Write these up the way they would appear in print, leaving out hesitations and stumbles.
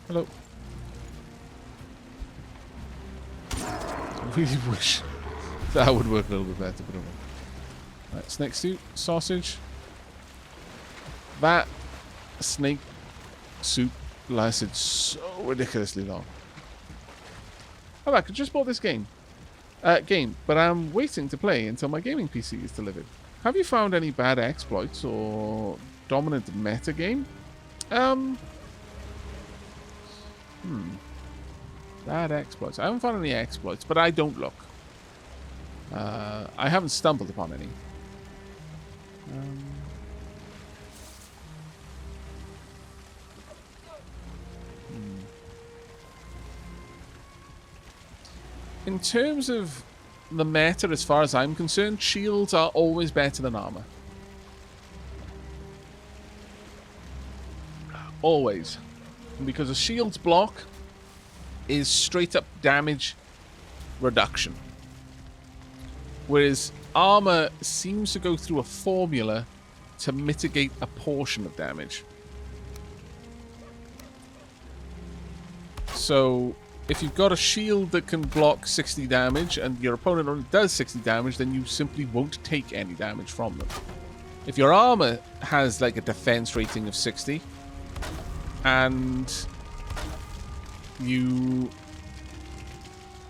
Hello. I really wish that would work a little bit better, but it won't. Right, snake suit, sausage. That snake suit lasted so ridiculously long. Aavak, I just bought this game, but I'm waiting to play until my gaming PC is delivered. Have you found any bad exploits or dominant meta game? Bad exploits. I haven't found any exploits, but I don't look. I haven't stumbled upon any. In terms of the meta, as far as I'm concerned, shields are always better than armor. Always. Because a shield's block is straight up damage reduction. Whereas armor seems to go through a formula to mitigate a portion of damage. So if you've got a shield that can block 60 damage and your opponent only does 60 damage, then you simply won't take any damage from them. If your armor has like a defense rating of 60 and you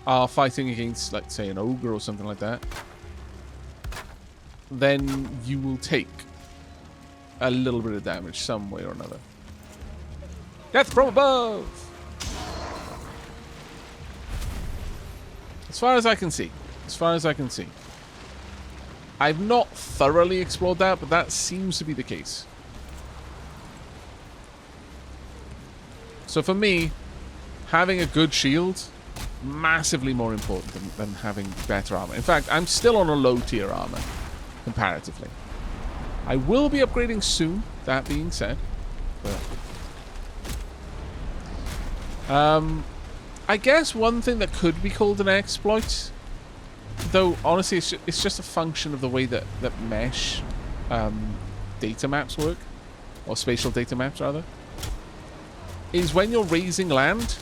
are fighting against, like, say, an ogre or something like that, then you will take a little bit of damage some way or another. Death from above! As far as I can see. As far as I can see. I've not thoroughly explored that, but that seems to be the case. So for me, having a good shield, massively more important than having better armor. In fact, I'm still on a low tier armor, comparatively. I will be upgrading soon, that being said. But I guess one thing that could be called an exploit, though honestly it's just a function of the way that mesh data maps work, or spatial data maps rather, is when you're raising land,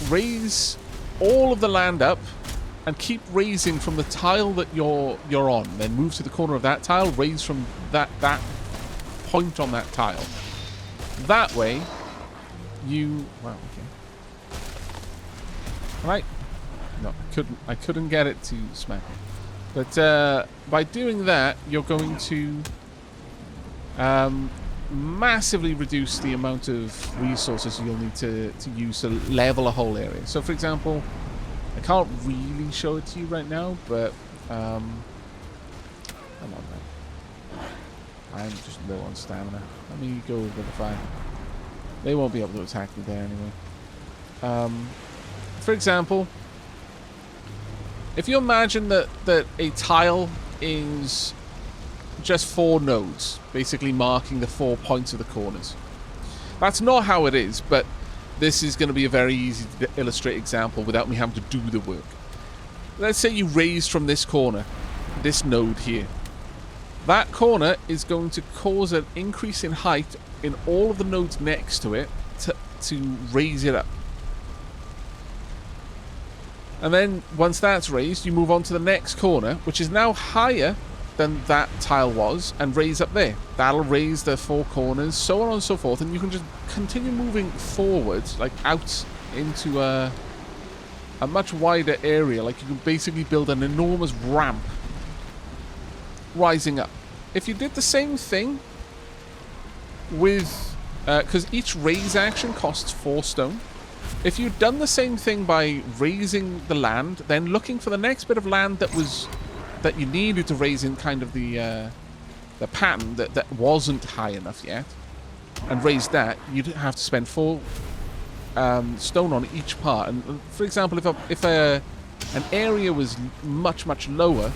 raise all of the land up and keep raising from the tile that you're on, then move to the corner of that tile, raise from that point on that tile. That way you right? No, I couldn't get it to smack it. But by doing that, you're going to massively reduce the amount of resources you'll need to use to level a whole area. So, for example, I can't really show it to you right now, but come on, man. I'm just low on stamina. Let me go over the fire. They won't be able to attack me there anyway. For example, if you imagine that a tile is just 4 nodes, basically marking the 4 points of the corners. That's not how it is, but this is going to be a very easy to illustrate example without me having to do the work. Let's say you raise from this corner, this node here. That corner is going to cause an increase in height in all of the nodes next to it to raise it up. And then once that's raised, you move on to the next corner, which is now higher than that tile was, and raise up there. That'll raise the 4 corners, so on and so forth, and you can just continue moving forwards, like out into a much wider area. Like you can basically build an enormous ramp rising up. If you did the same thing with, because each raise action costs 4 stone. If you'd done the same thing by raising the land, then looking for the next bit of land that you needed to raise in kind of the pattern that wasn't high enough yet, and raise that, you'd have to spend 4 stone on each part. And for example, if an area was much lower,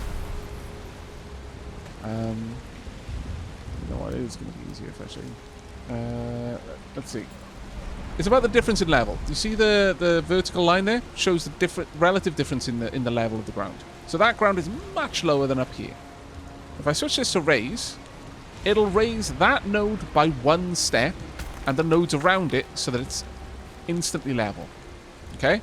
you know what? It is going to be easier if I show you. Let's see. It's about the difference in level. Do you see the vertical line there? Shows the relative difference in the level of the ground. So that ground is much lower than up here. If I switch this to raise, it'll raise that node by 1 step, and the nodes around it, so that it's instantly level. Okay?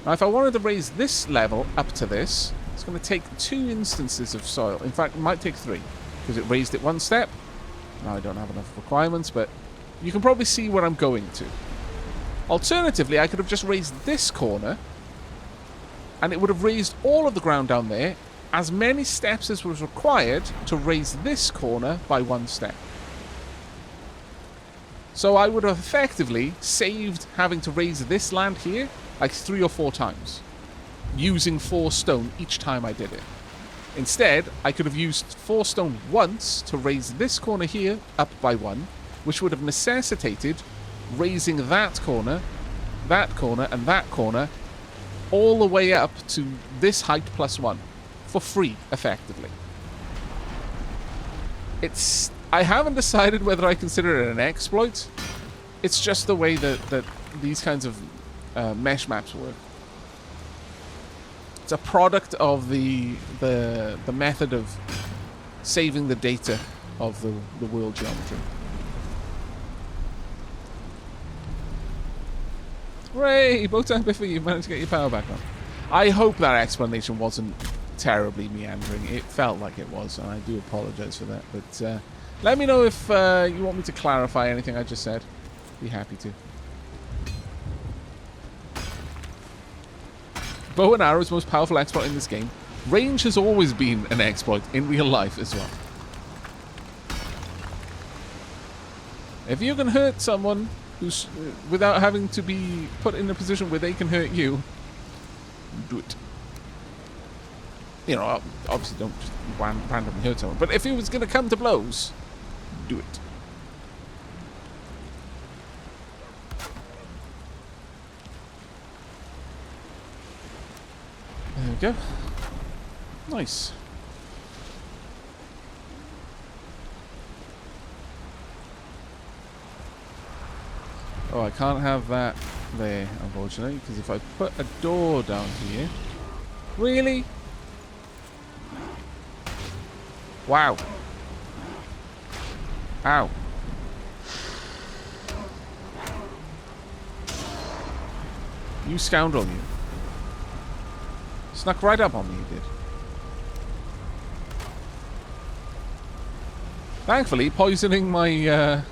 Now, if I wanted to raise this level up to this, it's going to take 2 instances of soil. In fact, it might take 3, because it raised it 1 step. Now I don't have enough requirements, but you can probably see where I'm going to. Alternatively, I could have just raised this corner, and it would have raised all of the ground down there, as many steps as was required to raise this corner by 1 step. So I would have effectively saved having to raise this land here like 3 or 4 times, using 4 stone each time I did it. Instead, I could have used 4 stone once to raise this corner here up by 1, which would have necessitated raising that corner, and that corner, all the way up to this height plus 1, for free, effectively. I haven't decided whether I consider it an exploit. It's just the way that these kinds of mesh maps work. It's a product of the method of saving the data of the world geometry. Hooray! Bow time Biffy, you managed to get your power back on. I hope that explanation wasn't terribly meandering. It felt like it was, and I do apologize for that. But let me know if you want me to clarify anything I just said. Be happy to. Bow and arrow is the most powerful exploit in this game. Range has always been an exploit in real life as well. If you can hurt someone who's without having to be put in a position where they can hurt you, do it. You know, obviously don't just randomly hurt someone, but if it was going to come to blows, do it. There we go. Nice. Oh, I can't have that there, unfortunately, because if I put a door down here... Really? Wow. Ow. You scoundrel, you. Snuck right up on me, you did. Thankfully, poisoning my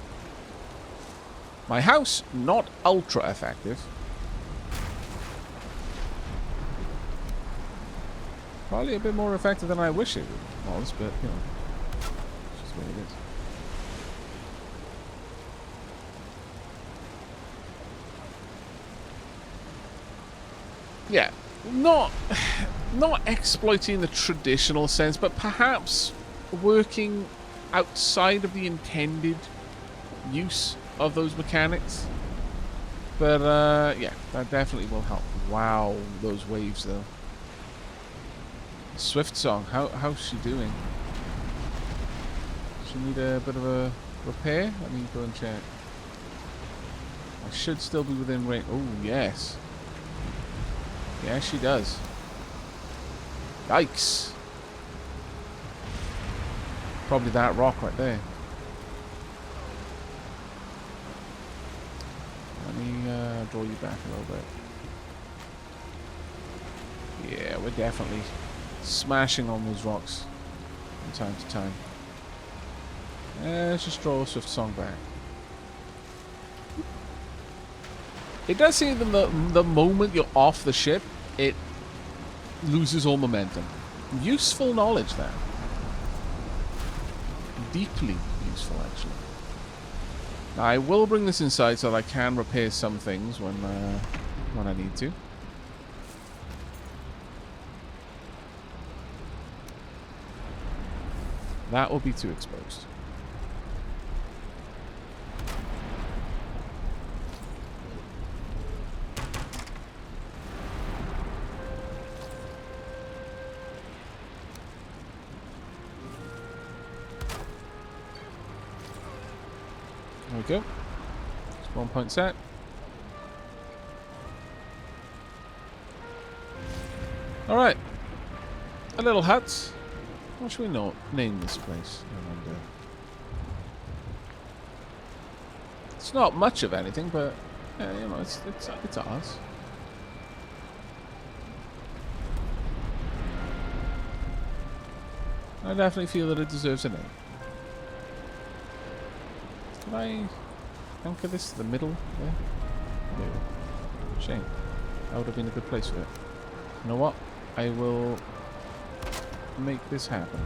my house, not ultra effective. Probably a bit more effective than I wish it was, but you know, it's just what it is. Yeah, not exploiting the traditional sense, but perhaps working outside of the intended use of those mechanics. But yeah, that definitely will help. Wow, those waves though. Swift Song, how's she doing? She need a bit of a repair? Let me go and check. I should still be within range. Oh yes. Yeah, she does. Yikes. Probably that rock right there. Let me draw you back a little bit. Yeah, we're definitely smashing on those rocks from time to time. Let's just draw Swift Song back. It does seem that the moment you're off the ship, it loses all momentum. Useful knowledge there. Deeply useful, actually. Now, I will bring this inside so that I can repair some things when I need to. That will be too exposed. There we go. Spawn point set. Alright. A little hut. What should we name this place? I wonder. It's not much of anything, but Yeah, you know, it's ours. I definitely feel that it deserves a name. Can I anchor this to the middle there? No. Shame. That would have been a good place for it. You know what? I will make this happen.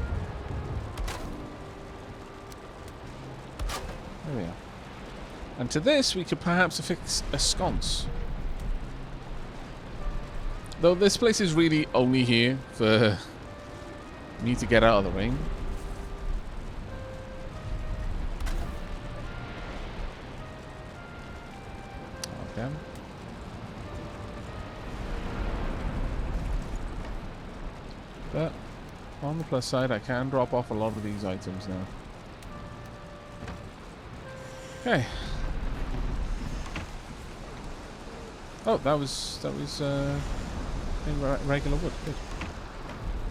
There we are. And to this, we could perhaps affix a sconce. Though this place is really only here for me to get out of the rain. Oh, damn. But on the plus side, I can drop off a lot of these items now. Okay. Oh, that was in regular wood. Good.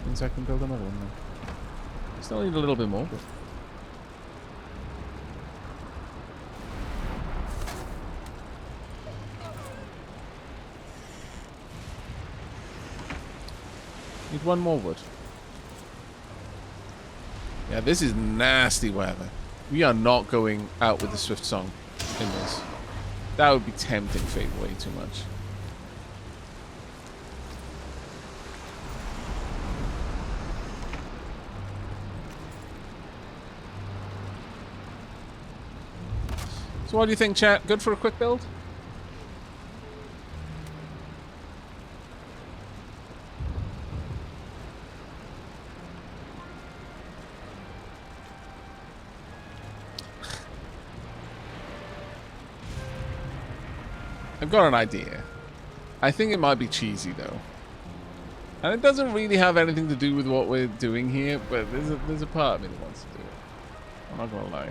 Means I can build another one now. Still need a little bit more, but need one more wood. Yeah, this is nasty weather. We are not going out with the Swift Song in this. That would be tempting fate way too much. So what do you think, chat? Good for a quick build? I've got an idea. I think it might be cheesy though. And it doesn't really have anything to do with what we're doing here, but there's a part of me that wants to do it. I'm not gonna lie.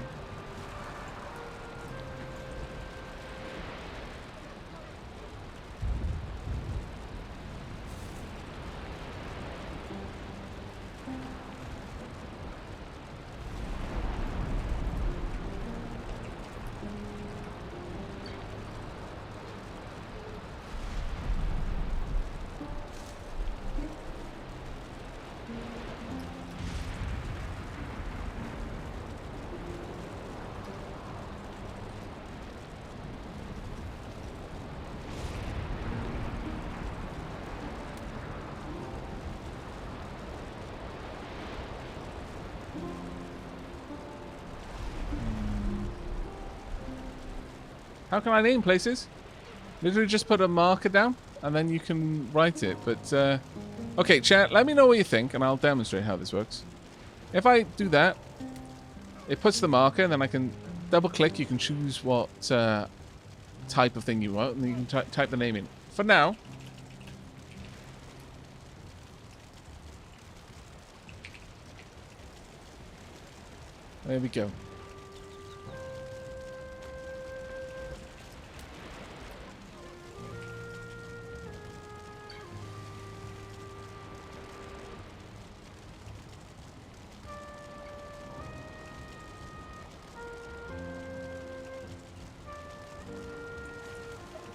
How can I name places? Literally just put a marker down and then you can write it. But, okay, chat, let me know what you think and I'll demonstrate how this works. If I do that, it puts the marker and then I can double click. You can choose what type of thing you want and then you can type the name in. For now, there we go.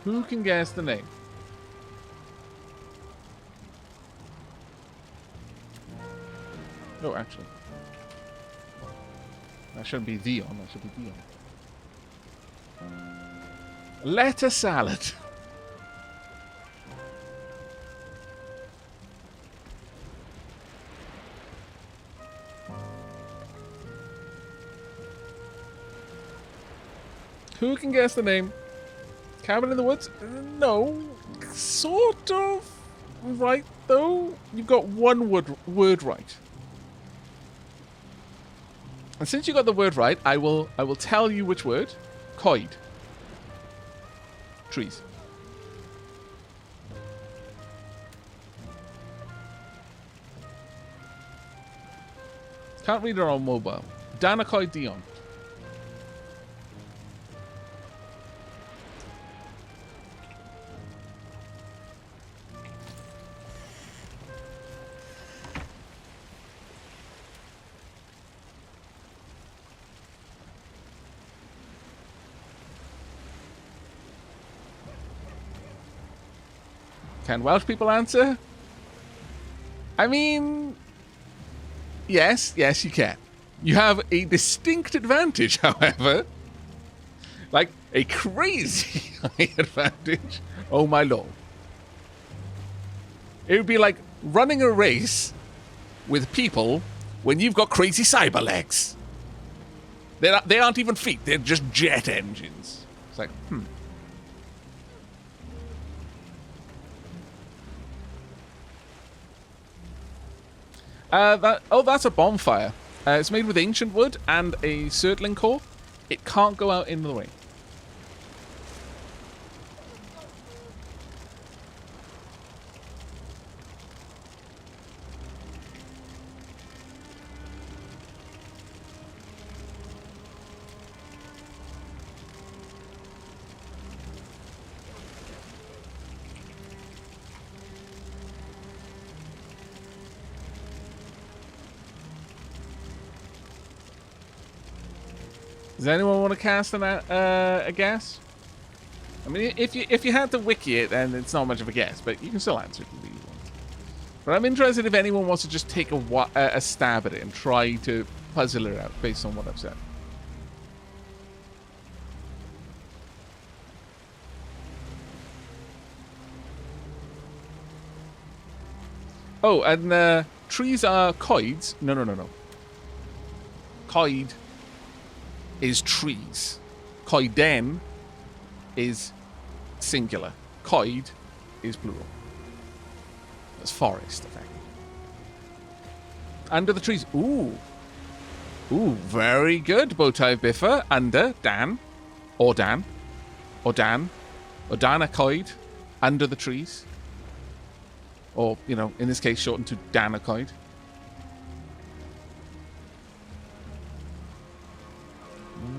Who can guess the name? No, actually. That shouldn't be Dion, that should be Dion. Letter salad. Who can guess the name? Cabin in the Woods? No. Sort of right, though. You've got one word right. And since you got the word right, I will tell you which word. Coid. Trees. Can't read it on mobile. Danacoid Dion. Can Welsh people answer? I mean, yes, you can. You have a distinct advantage, however. Like, a crazy high advantage. Oh my lord. It would be like running a race with people when you've got crazy cyber legs. They aren't even feet, they're just jet engines. It's like, that's a bonfire. It's made with ancient wood and a surtling core. It can't go out in the rain. Does anyone want to cast a guess? I mean, if you had to wiki it, then it's not much of a guess, but you can still answer if you really want. But I'm interested if anyone wants to just take a stab at it and try to puzzle it out based on what I've said. Oh, and trees are coids. No. Coid is trees. Coiden is singular. Coid is plural. That's forest, effectively. Under the trees. Ooh, very good, Bowtie Biffer. Under, Dan. Or Dan. Or Dan. Or Danacoid. Under the trees. Or, you know, in this case, shortened to Danacoid.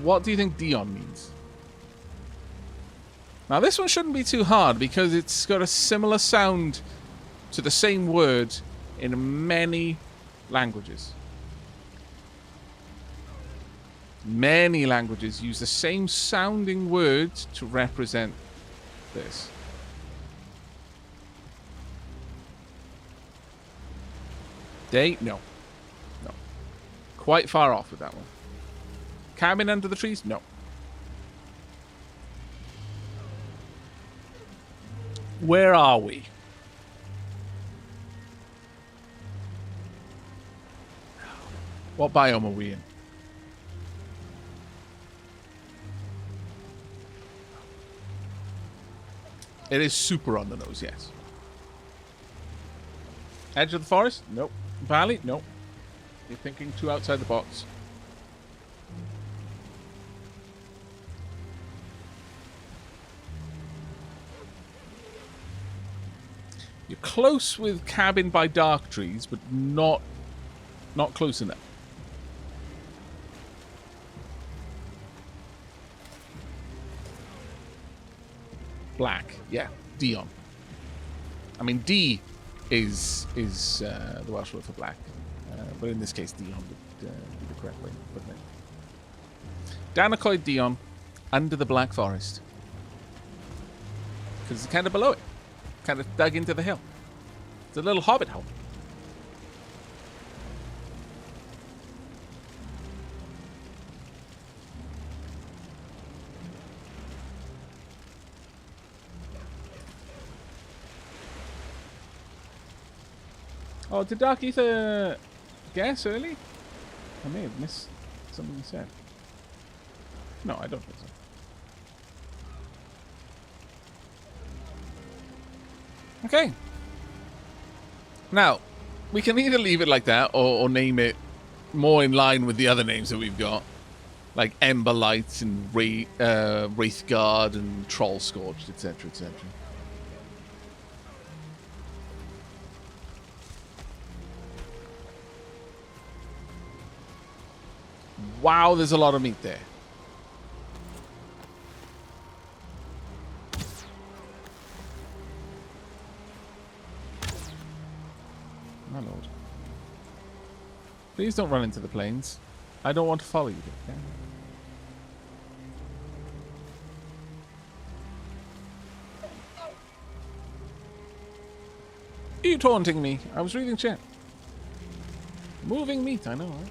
What do you think Dion means? Now, this one shouldn't be too hard because it's got a similar sound to the same word in many languages. Many languages use the same sounding words to represent this. No. Quite far off with that one. Cabin under the trees? No. Where are we? What biome are we in? It is super on the nose, yes. Edge of the forest? Nope. Valley? Nope. You're thinking too outside the box. You're close with cabin by dark trees, but not close enough. Black, yeah, Dion. I mean, D is the Welsh word for black, but in this case, Dion would be the correct way, wouldn't it? Danacoid Dion, under the Black Forest, because it's kind of below it. Kind of dug into the hill. It's a little hobbit hole. Oh, did Dark Ether guess early? I may have missed something he said. No, I don't think so. Okay. Now, we can either leave it like that or name it more in line with the other names that we've got. Like Ember Light and Wraithguard and Troll Scorched, etc., etc. Wow, there's a lot of meat there. My lord. Please don't run into the plains. I don't want to follow you. Okay? You taunting me? I was reading chat. Moving meat, I know, right?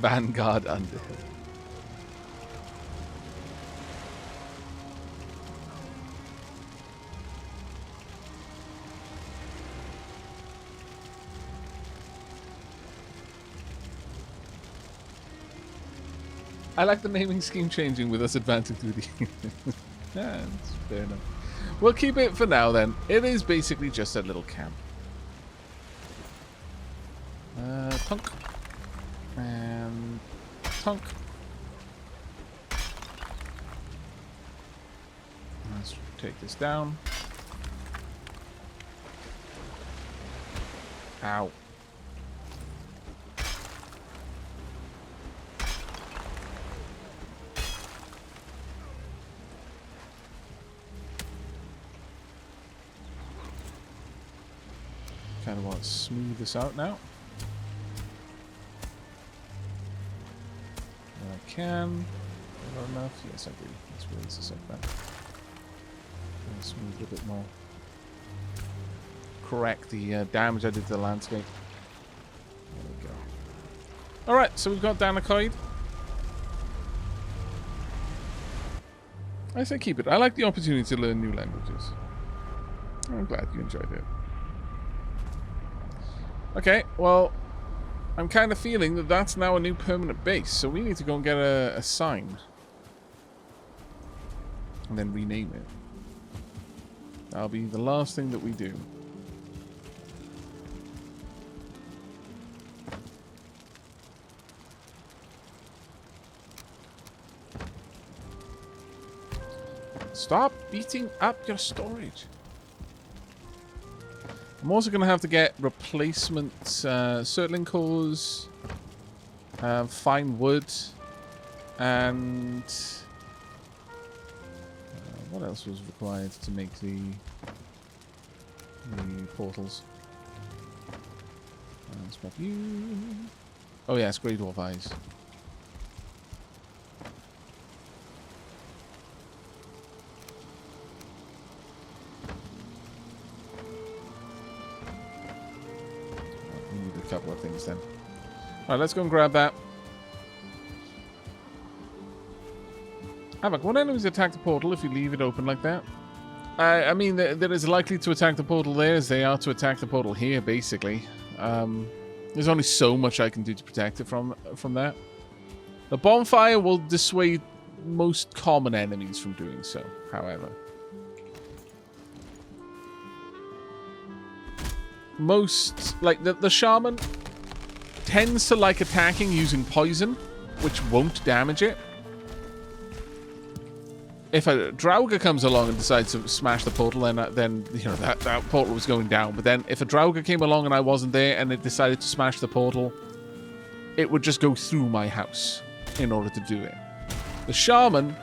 Vanguard Underhill. I like the naming scheme changing with us advancing through the... Yeah, that's fair enough. We'll keep it for now then. It is basically just a little camp. Tunk. And... Tunk. Let's take this down. Ow. Kind of want to smooth this out now. I can. Not enough? Yes, I do. Let's raise this like that. And smooth it a bit more. Correct the damage I did to the landscape. There we go. Alright, so we've got Danacoid. I say keep it. I like the opportunity to learn new languages. I'm glad you enjoyed it. Okay, well, I'm kind of feeling that that's now a new permanent base, so we need to go and get a sign. And then rename it. That'll be the last thing that we do. Stop beating up your storage. I'm also going to have to get replacement circling cores, fine wood, and what else was required to make the portals? Let's grab you. Oh yes, Grey Dwarf Eyes. Couple of things then. Alright, let's go and grab that. Aavak, what enemies attack the portal if you leave it open like that? I mean, they're as likely to attack the portal there as they are to attack the portal here, basically. There's only so much I can do to protect it from that. The bonfire will dissuade most common enemies from doing so, however. Most, like, the shaman tends to like attacking using poison, which won't damage it. If a Draugr comes along and decides to smash the portal, then you know, that portal was going down. But then if a Draugr came along and I wasn't there and it decided to smash the portal, it would just go through my house in order to do it. The shaman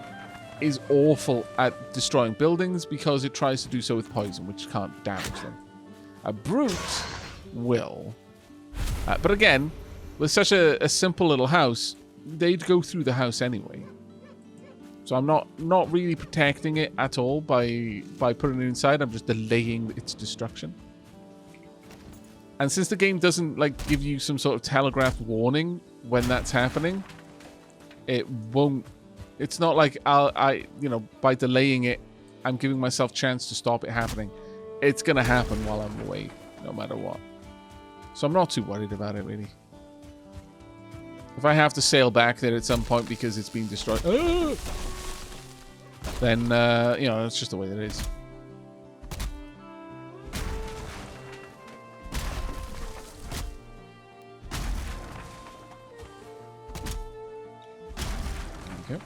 is awful at destroying buildings because it tries to do so with poison, which can't damage them. A brute will. But again, with such a simple little house, they'd go through the house anyway. So I'm not really protecting it at all by putting it inside. I'm just delaying its destruction. And since the game doesn't like give you some sort of telegraphed warning when that's happening, it won't. It's not like you know, by delaying it, I'm giving myself a chance to stop it happening. It's going to happen while I'm away, no matter what. So I'm not too worried about it, really. If I have to sail back there at some point because it's been destroyed, then, you know, it's just the way that it is. Okay.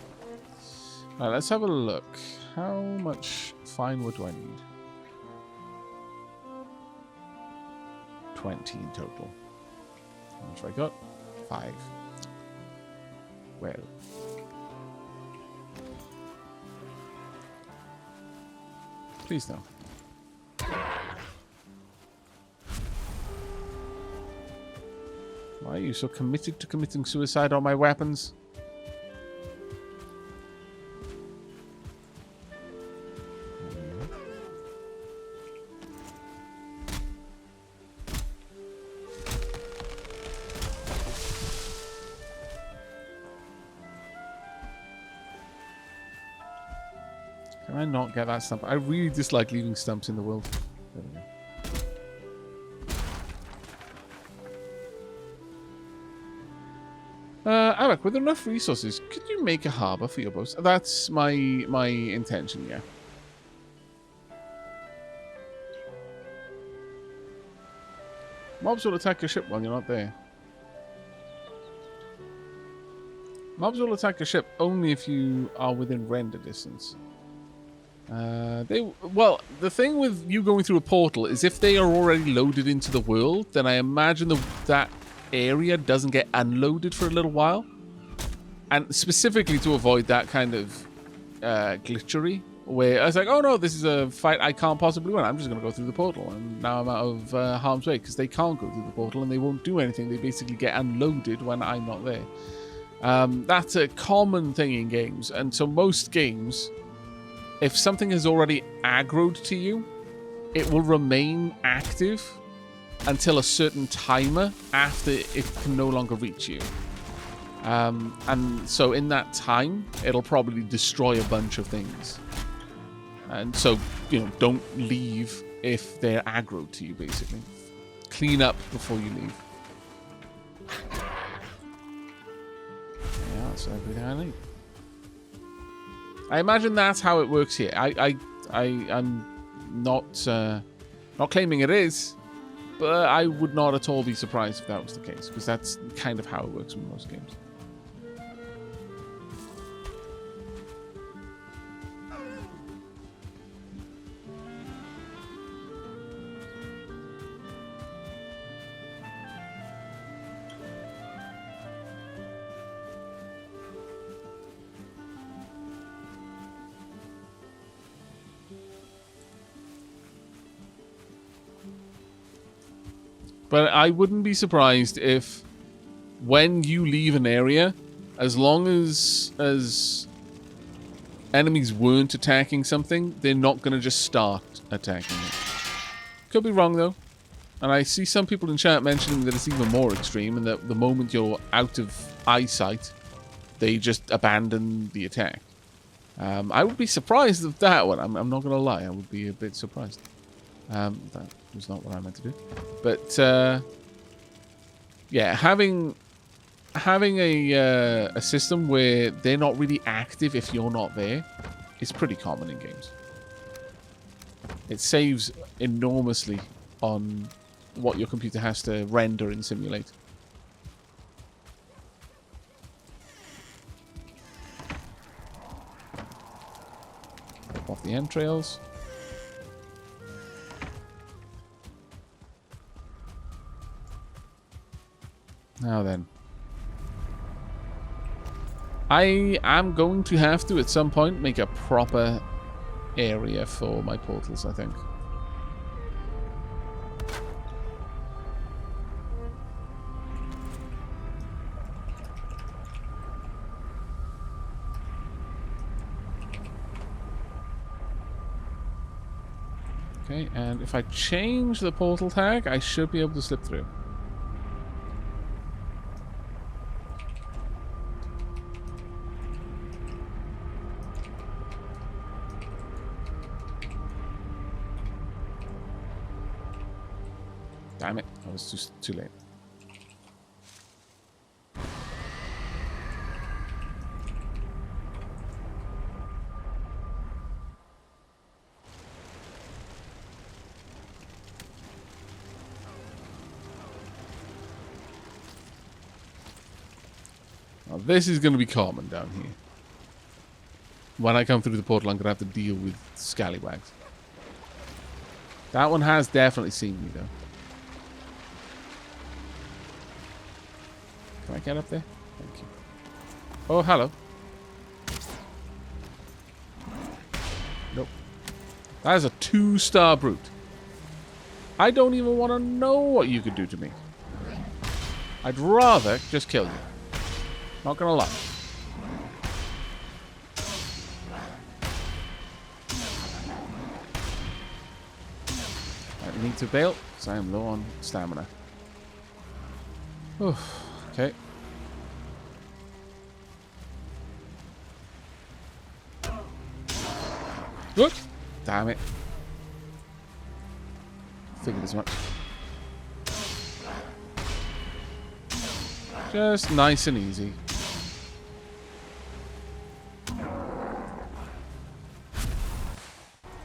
All right, let's have a look. How much fine wood do I need? 20 in total. How much have I got? 5. Well. Please no. Why are you so committed to committing suicide on my weapons? Can I not get that stump? I really dislike leaving stumps in the world. There we go. Aavak, with enough resources, could you make a harbour for your boats? That's my intention, yeah. Mobs will attack your ship while you're not there. Mobs will attack your ship only if you are within render distance. Well, the thing with you going through a portal is if they are already loaded into the world, then I imagine that area doesn't get unloaded for a little while. And specifically to avoid that kind of glitchery, where I was like, oh no, this is a fight I can't possibly win. I'm just going to go through the portal, and now I'm out of harm's way, because they can't go through the portal and they won't do anything. They basically get unloaded when I'm not there. That's a common thing in games, and so most games, if something has already aggroed to you, it will remain active until a certain timer after it can no longer reach you. And so in that time, it'll probably destroy a bunch of things. And so, don't leave if they're aggroed to you, basically. Clean up before you leave. Yeah, that's everything I need. I imagine that's how it works here. I'm not claiming it is, but I would not at all be surprised if that was the case, because that's kind of how it works in most games. But I wouldn't be surprised if, when you leave an area, as long as enemies weren't attacking something, they're not going to just start attacking it. Could be wrong, though. And I see some people in chat mentioning that it's even more extreme, and that the moment you're out of eyesight, they just abandon the attack. I would be surprised at that one. I'm not going to lie. I would be a bit surprised. That was not what I meant to do. But, yeah, having a system where they're not really active if you're not there is pretty common in games. It saves enormously on what your computer has to render and simulate. Rip off the entrails. Now then. I am going to have to, at some point, make a proper area for my portals, I think. Okay, and if I change the portal tag, I should be able to slip through. Damn it, I was too late. Now this is going to be common down here. When I come through the portal, I'm going to have to deal with scallywags. That one has definitely seen me, though. Can I get up there? Thank you. Oh, hello. Nope. That is a 2-star brute. I don't even want to know what you could do to me. I'd rather just kill you. Not gonna lie. I need to bail, because I am low on stamina. Oof. Okay. Whoop! Damn it. Figured as much. Just nice and easy.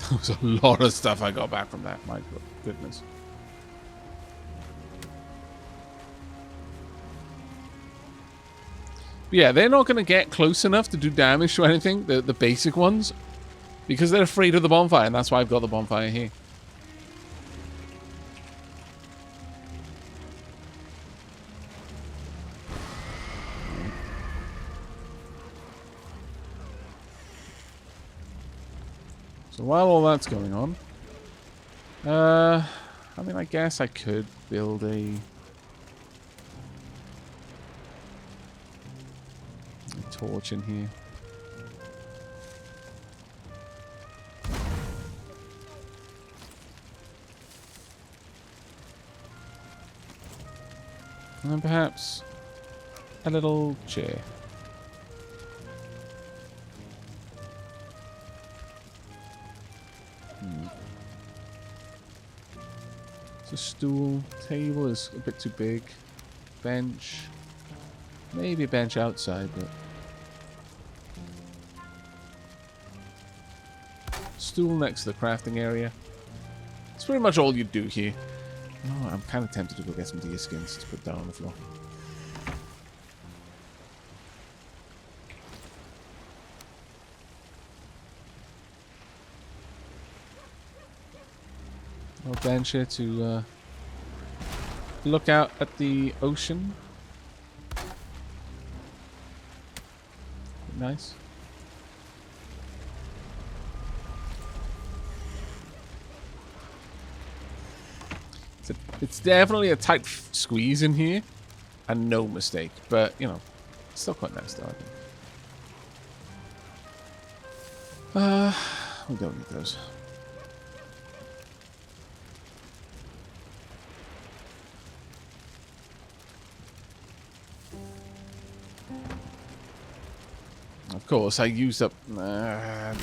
There was a lot of stuff I got back from that. My goodness. But yeah, they're not going to get close enough to do damage to anything, the basic ones, because they're afraid of the bonfire, and that's why I've got the bonfire here. So while all that's going on, I mean, I guess I could build a torch in here. And then perhaps a little chair. It's a stool. Table is a bit too big. Bench. Maybe a bench outside, but... stool next to the crafting area. It's pretty much all you do here. Oh, I'm kind of tempted to go get some deer skins to put down on the floor. I'll bench here to look out at the ocean. Nice. It's definitely a tight squeeze in here, and no mistake. But you know, it's still quite nice, though. I think. We don't need those. Of course, I used up. No,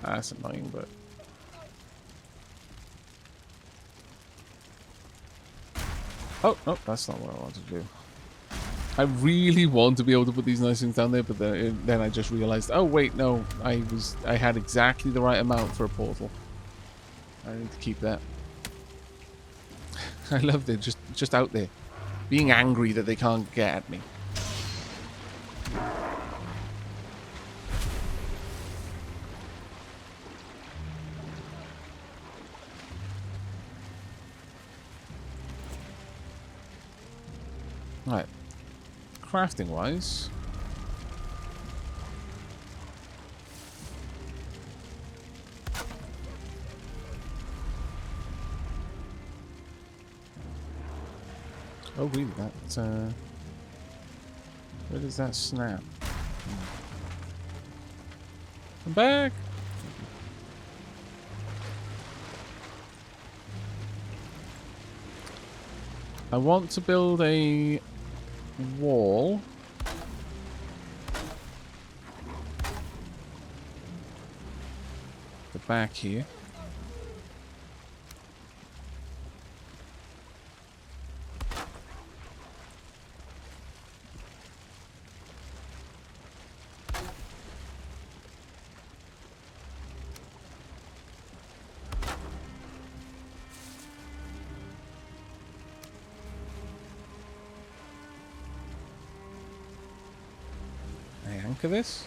that's annoying, but. Oh, no, that's not what I wanted to do. I really want to be able to put these nice things down there, but then I just realized, oh wait, no, I had exactly the right amount for a portal. I need to keep that. I love it, just out there, being angry that they can't get at me. Right, crafting wise, oh really, that where does that snap? I'm back. I want to build a wall. The back here. Anchor this.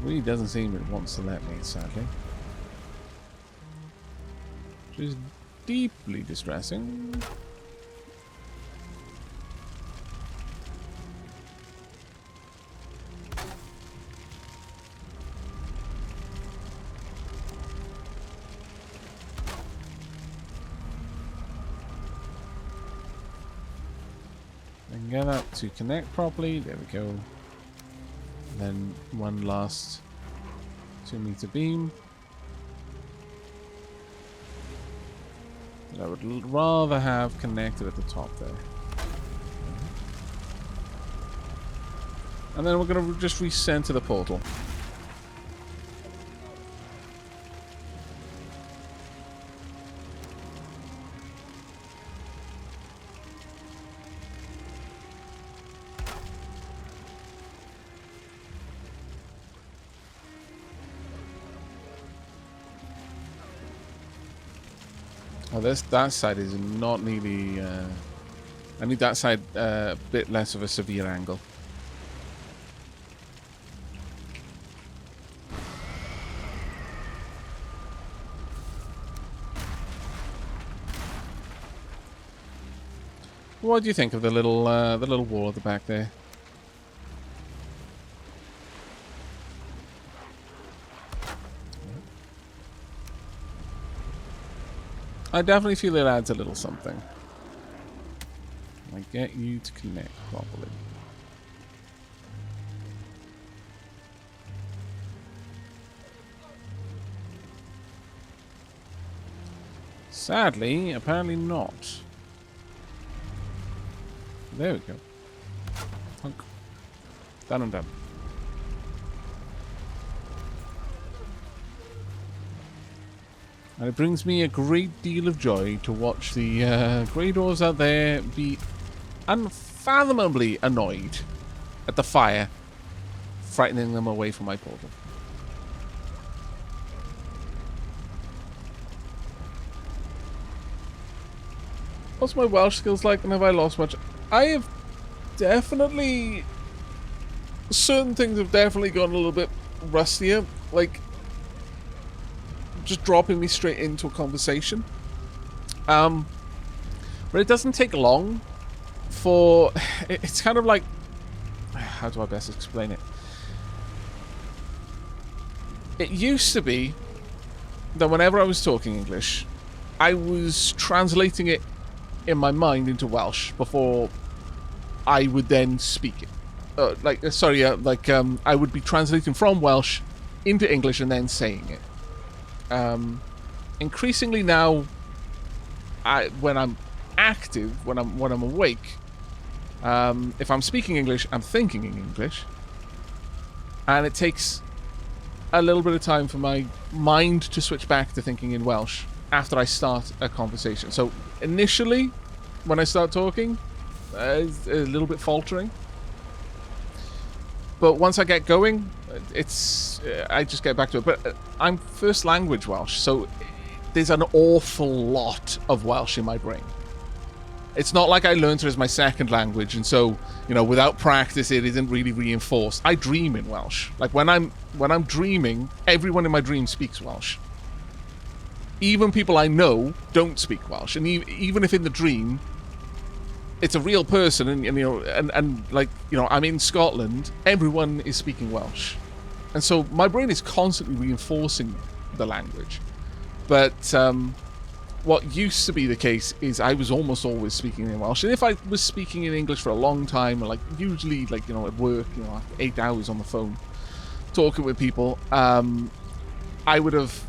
Really doesn't seem it wants to let me, sadly. Which is deeply distressing. Get that to connect properly. There we go. Then one last 2-meter beam. That I would rather have connected at the top there. And then we're going to just recenter the portal. Oh, that side is not nearly... I need that side a bit less of a severe angle. What do you think of the little wall at the back there? I definitely feel it adds a little something. I get you to connect properly. Sadly, apparently not. There we go. Hunk. Done and done. And it brings me a great deal of joy to watch the grey dwarves out there be unfathomably annoyed at the fire, frightening them away from my portal. What's my Welsh skills like, and have I lost much? I have definitely... Certain things have definitely gone a little bit rustier, like just dropping me straight into a conversation. But it doesn't take long for... It's kind of like... How do I best explain it? It used to be that whenever I was talking English, I was translating it in my mind into Welsh before I would then speak it. I would be translating from Welsh into English and then saying it. Increasingly now, when I'm active, when I'm awake, if I'm speaking English, I'm thinking in English, and it takes a little bit of time for my mind to switch back to thinking in Welsh after I start a conversation. So initially, when I start talking, it's a little bit faltering. But once I get going, I just get back to it. But I'm first language Welsh, so there's an awful lot of Welsh in my brain. It's not like I learned it as my second language, and so, you know, without practice, it isn't really reinforced. I dream in Welsh. Like when I'm dreaming, everyone in my dream speaks Welsh. Even people I know don't speak Welsh, and even if in the dream it's a real person, and you know, and like, you know, I'm in Scotland, everyone is speaking Welsh, and so my brain is constantly reinforcing the language. But what used to be the case is I was almost always speaking in Welsh, and if I was speaking in English for a long time, like usually, like, you know, at work, you know, after 8 hours on the phone talking with people, I would have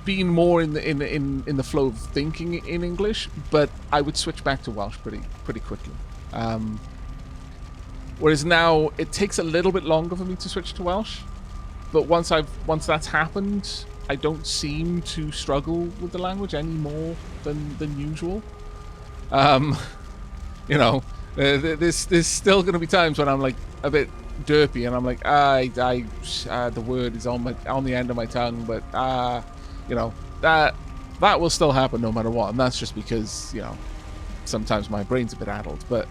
been more in the flow of thinking in English, but I would switch back to Welsh pretty quickly. Whereas now it takes a little bit longer for me to switch to Welsh, but once that's happened, I don't seem to struggle with the language any more than usual. You know, there's still going to be times when I'm like a bit derpy and I'm like, the word is on the end of my tongue, but you know, that will still happen no matter what, and that's just because, you know, sometimes my brain's a bit addled. But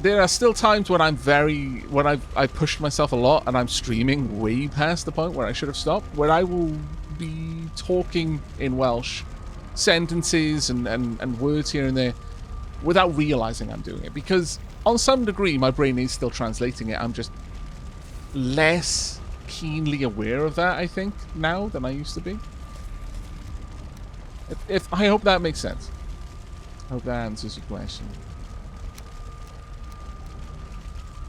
there are still times when I've pushed myself a lot and I'm streaming way past the point where I should have stopped, where I will be talking in Welsh, sentences and words here and there, without realizing I'm doing it, because on some degree my brain is still translating it. I'm just less keenly aware of that, I think, now than I used to be. I hope that makes sense. I hope that answers your question.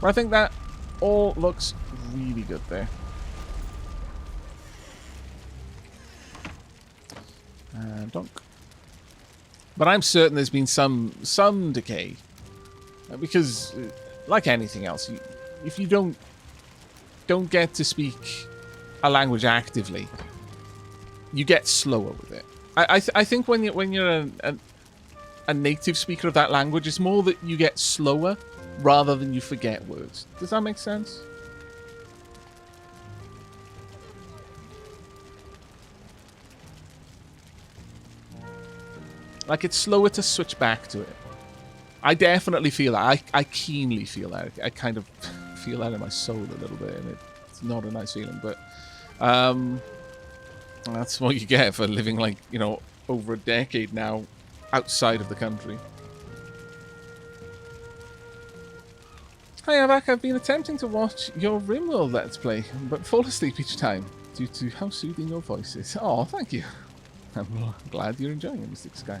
But I think that all looks really good there. Donk. But I'm certain there's been some decay, because like anything else, if you don't get to speak a language actively, you get slower with it. I think when you're a native speaker of that language, it's more that you get slower rather than you forget words. Does that make sense? Like, it's slower to switch back to it. I definitely feel that. I keenly feel that. I kind of feel that in my soul a little bit, and it's not a nice feeling. But that's what you get for living, like, you know, over a decade now outside of the country. Hi, Aavak. I've been attempting to watch your RimWorld Let's Play, but fall asleep each time due to how soothing your voice is. Oh, thank you. I'm glad you're enjoying it, Mystic Sky.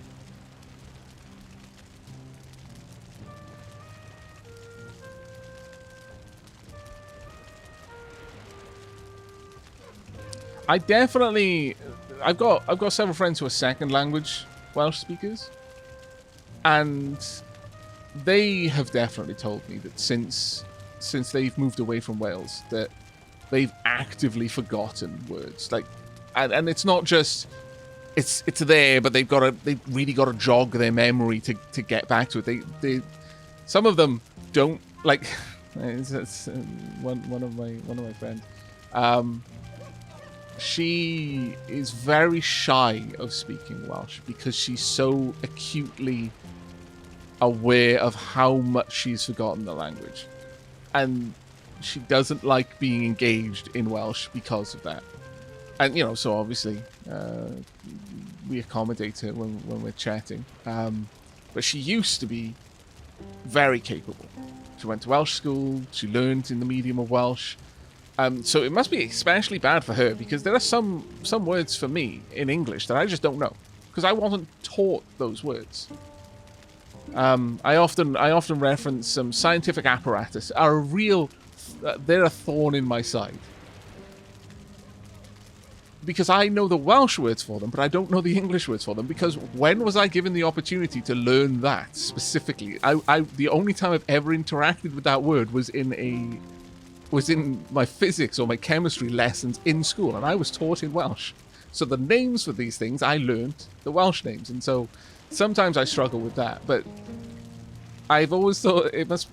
I've got several friends who are second language Welsh speakers, and they have definitely told me that since they've moved away from Wales, that they've actively forgotten words. Like, and it's not just it's there, but they've really got to jog their memory to get back to it. They some of them don't like. It's one of my friends. She is very shy of speaking Welsh because she's so acutely aware of how much she's forgotten the language. And she doesn't like being engaged in Welsh because of that. And, you know, so obviously we accommodate her when we're chatting. But she used to be very capable. She went to Welsh school. She learned in the medium of Welsh. So it must be especially bad for her because there are some words for me in English that I just don't know because I wasn't taught those words. I often reference some scientific apparatus are a real they're a thorn in my side because I know the Welsh words for them, but I don't know the English words for them because when was I given the opportunity to learn that specifically? The only time I've ever interacted with that word was in my physics or my chemistry lessons in school, and I was taught in Welsh. So the names for these things, I learned the Welsh names, and so sometimes I struggle with that. But I've always thought it must,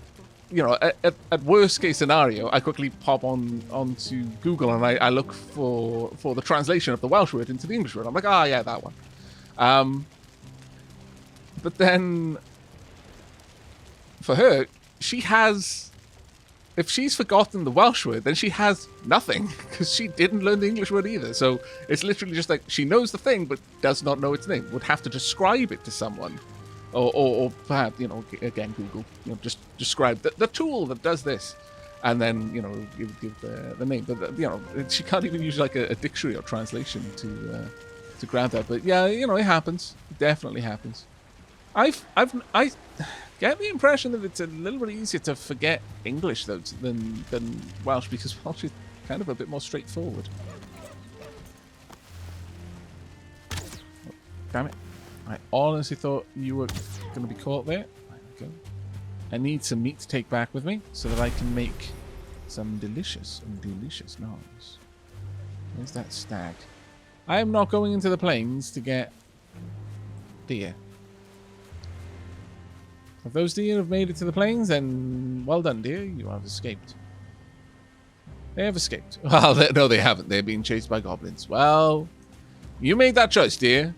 you know, at worst case scenario, I quickly pop onto Google and I look for the translation of the Welsh word into the English word. I'm like, yeah, that one. But then for her, she has. If she's forgotten the Welsh word, then she has nothing, because she didn't learn the English word either. So it's literally just like, she knows the thing, but does not know its name. Would have to describe it to someone. Or perhaps, you know, again, Google, you know, just describe the tool that does this. And then, you know, give the name. But, you know, she can't even use like a dictionary or translation to grab that. But yeah, you know, it happens. It definitely happens. I get the impression that it's a little bit easier to forget English though than Welsh because Welsh is kind of a bit more straightforward. Oh, damn it! I honestly thought you were going to be caught there. There we go. I need some meat to take back with me so that I can make some delicious noise. Where's that stag? I am not going into the plains to get deer. If those deer have made it to the plains, then well done, deer. You have escaped. They have escaped. Well, no, they haven't. They're being chased by goblins. Well, you made that choice, dear.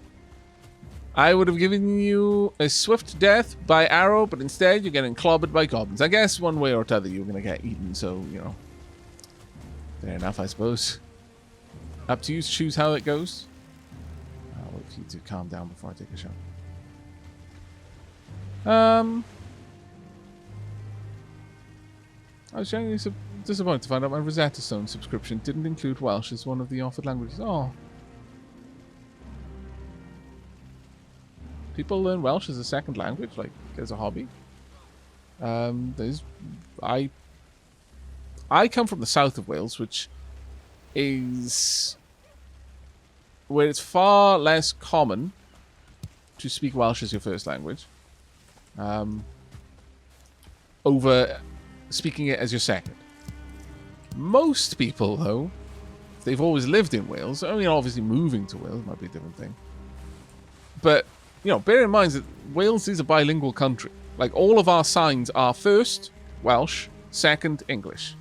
I would have given you a swift death by arrow, but instead you're getting clobbered by goblins. I guess one way or t'other you're going to get eaten, so, you know. Fair enough, I suppose. Up to you to choose how it goes. I'll wait for you to calm down before I take a shot. I was genuinely disappointed to find out my Rosetta Stone subscription didn't include Welsh as one of the offered languages. Oh. People learn Welsh as a second language, like as a hobby. I come from the south of Wales, which is where it's far less common to speak Welsh as your first language. Over speaking it as your second. Most people, though, they've always lived in Wales. I mean, obviously moving to Wales might be a different thing. But, you know, bear in mind that Wales is a bilingual country. Like, all of our signs are first Welsh, second English.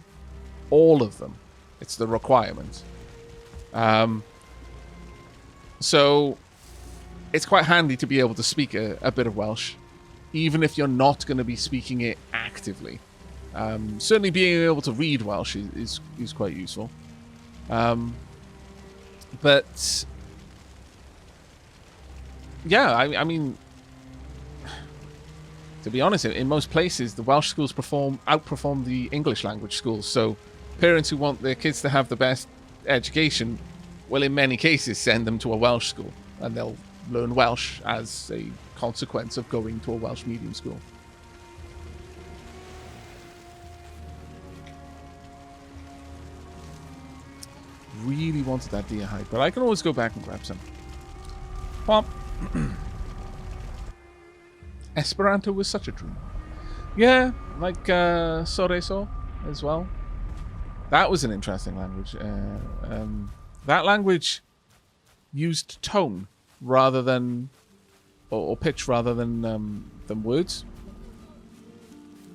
All of them. It's the requirement. So, it's quite handy to be able to speak a bit of Welsh, even if you're not going to be speaking it actively. Certainly being able to read Welsh is quite useful. But yeah, I mean, to be honest, in most places, the Welsh schools outperform the English language schools. So parents who want their kids to have the best education will, in many cases, send them to a Welsh school, and they'll learn Welsh as a consequence of going to a Welsh medium school. Really wanted that deer hide, but I can always go back and grab some. Pop. Esperanto was such a dream. Yeah, like Soreso as well. That was an interesting language. That language used tone rather than, or pitch rather than words.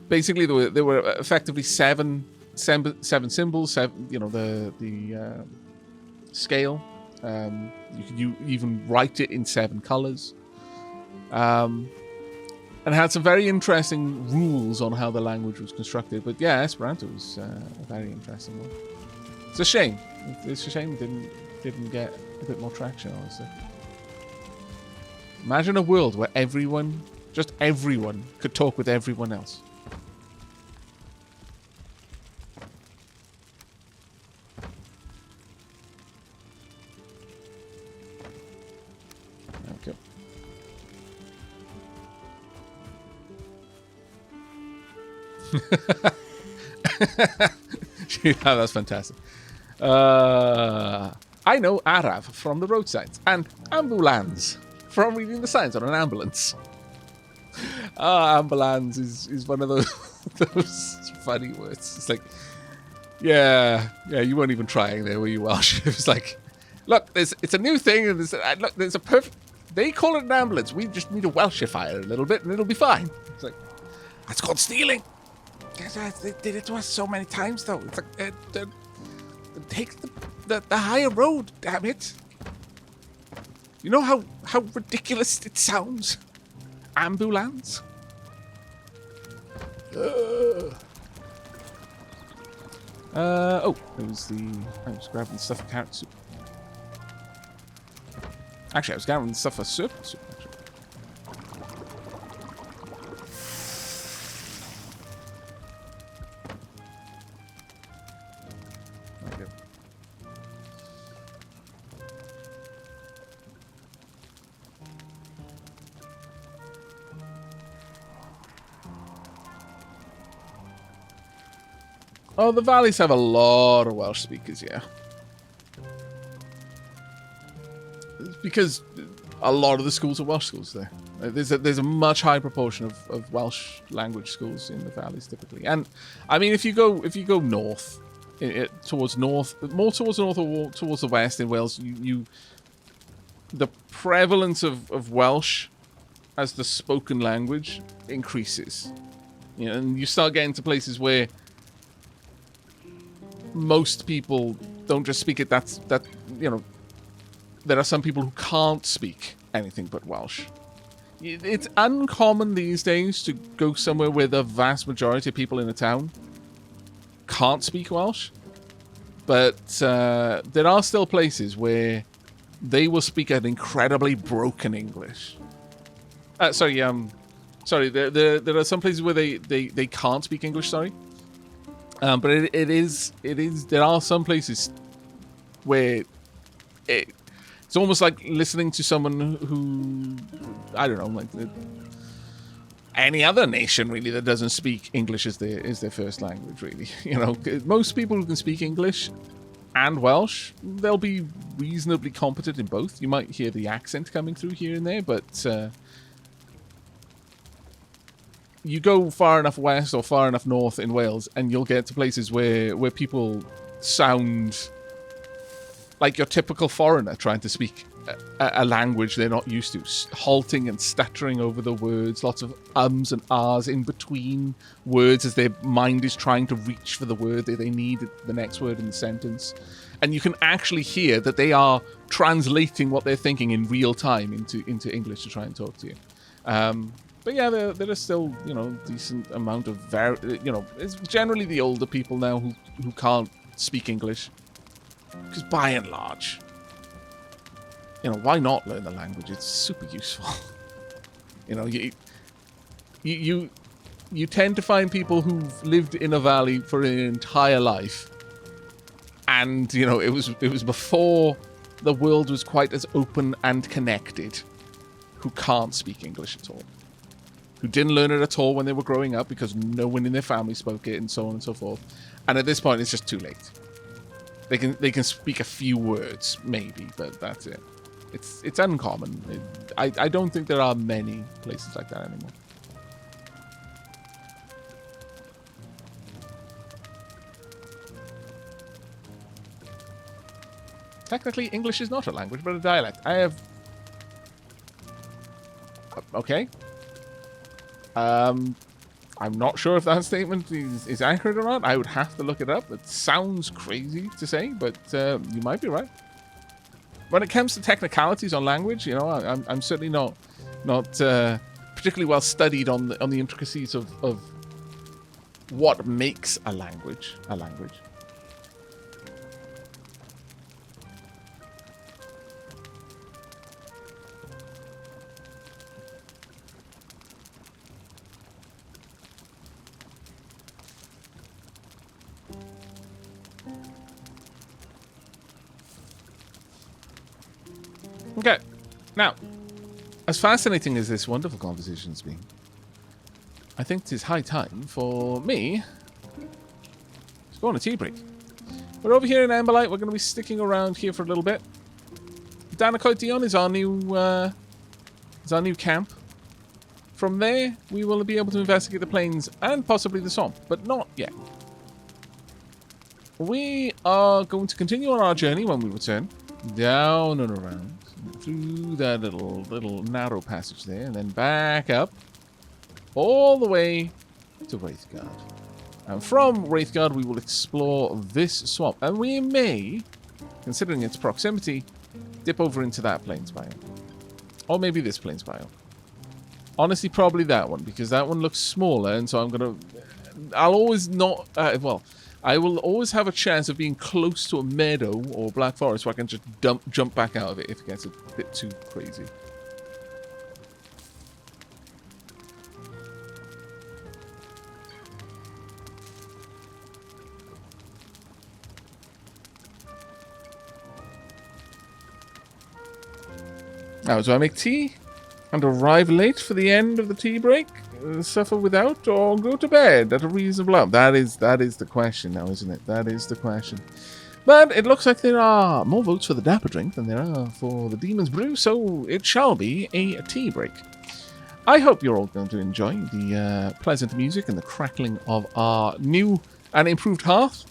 Basically, there were effectively seven symbols. The scale. You could even write it in 7 colors. And had some very interesting rules on how the language was constructed. But yeah, Esperanto was a very interesting one. It's a shame. It's a shame it didn't get a bit more traction, honestly. Imagine a world where everyone, just everyone, could talk with everyone else. Okay. Yeah, that's fantastic. I know Arav from the road signs and ambulance from reading the signs on an ambulance. Ambulance is one of those funny words. It's like, yeah, you weren't even trying there, were you, Welsh? It was like, look, it's a new thing, and there's a perfect. They call it an ambulance. We just need to Welshify it a little bit, and it'll be fine. It's like, that's called stealing. They did it to us so many times, though. It's like, take the higher road, damn it. You know how ridiculous it sounds? Ambulance. I was grabbing stuff for carrot soup. Actually, I was grabbing stuff for serpent soup, actually. There we go. Oh, the valleys have a lot of Welsh speakers, yeah. It's because a lot of the schools are Welsh schools there. There's a much higher proportion of Welsh language schools in the valleys typically. And I mean, if you go north, towards north, more towards the north or towards the west in Wales, the prevalence of Welsh as the spoken language increases. You know, and you start getting to places where most people don't just speak it. That you know, there are some people who can't speak anything but Welsh. It's uncommon these days to go somewhere where the vast majority of people in a town can't speak Welsh, but there are still places where they will speak an incredibly broken English. Sorry. There are some places where they can't speak English. Sorry. But it is. There are some places where it's almost like listening to someone who, I don't know, like any other nation really that doesn't speak English as their first language. Really, you know, most people who can speak English and Welsh, they'll be reasonably competent in both. You might hear the accent coming through here and there, but you go far enough west or far enough north in Wales, and you'll get to places where people sound like your typical foreigner trying to speak a language they're not used to, halting and stuttering over the words, lots of ums and ahs in between words as their mind is trying to reach for the word that they need, the next word in the sentence. And you can actually hear that they are translating what they're thinking in real time into English to try and talk to you. But yeah, there is still, decent amount of it's generally the older people now who can't speak English. Because by and large, why not learn the language? It's super useful. You tend to find people who've lived in a valley for an entire life. And, it was before the world was quite as open and connected, who can't speak English at all. Who didn't learn it at all when they were growing up because no one in their family spoke it and so on and so forth. And at this point, it's just too late. They can speak a few words, maybe, but that's it. It's uncommon. I don't think there are many places like that anymore. Technically, English is not a language, but a dialect. I have... Okay. I'm not sure if that statement is accurate or not. I would have to look it up. It sounds crazy to say, but you might be right. When it comes to technicalities on language, I'm certainly not particularly well studied on the intricacies of what makes a language a language. Okay, now, as fascinating as this wonderful conversation's been, I think it is high time for me to go on a tea break. We're over here in Amberlight. We're going to be sticking around here for a little bit. Danacoition is our new camp. From there, we will be able to investigate the plains and possibly the swamp, but not yet. We are going to continue on our journey when we return, down and around, through that little narrow passage there, and then back up, all the way to Wraithguard. And from Wraithguard, we will explore this swamp, and we may, considering its proximity, dip over into that plains biome. Or maybe this plains biome. Honestly, probably that one, because that one looks smaller, and so I'll always not, I will always have a chance of being close to a meadow or black forest where I can just jump back out of it if it gets a bit too crazy. Now, do I make tea and arrive late for the end of the tea break? Suffer without, or go to bed at a reasonable hour? That is the question now, isn't it? That is the question. But it looks like there are more votes for the Dapper drink than there are for the Demon's Brew, so it shall be a tea break. I hope you're all going to enjoy the pleasant music and the crackling of our new and improved hearth,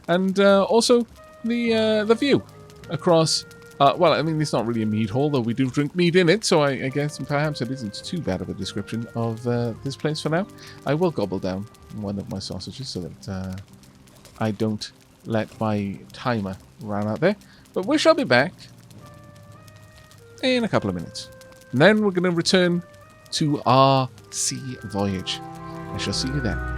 and also the view across. Well, I mean, it's not really a mead hall, though we do drink mead in it, so I guess perhaps it isn't too bad of a description of this place for now. I will gobble down one of my sausages so that I don't let my timer run out there. But we shall be back in a couple of minutes. And then we're going to return to our sea voyage. I shall see you then.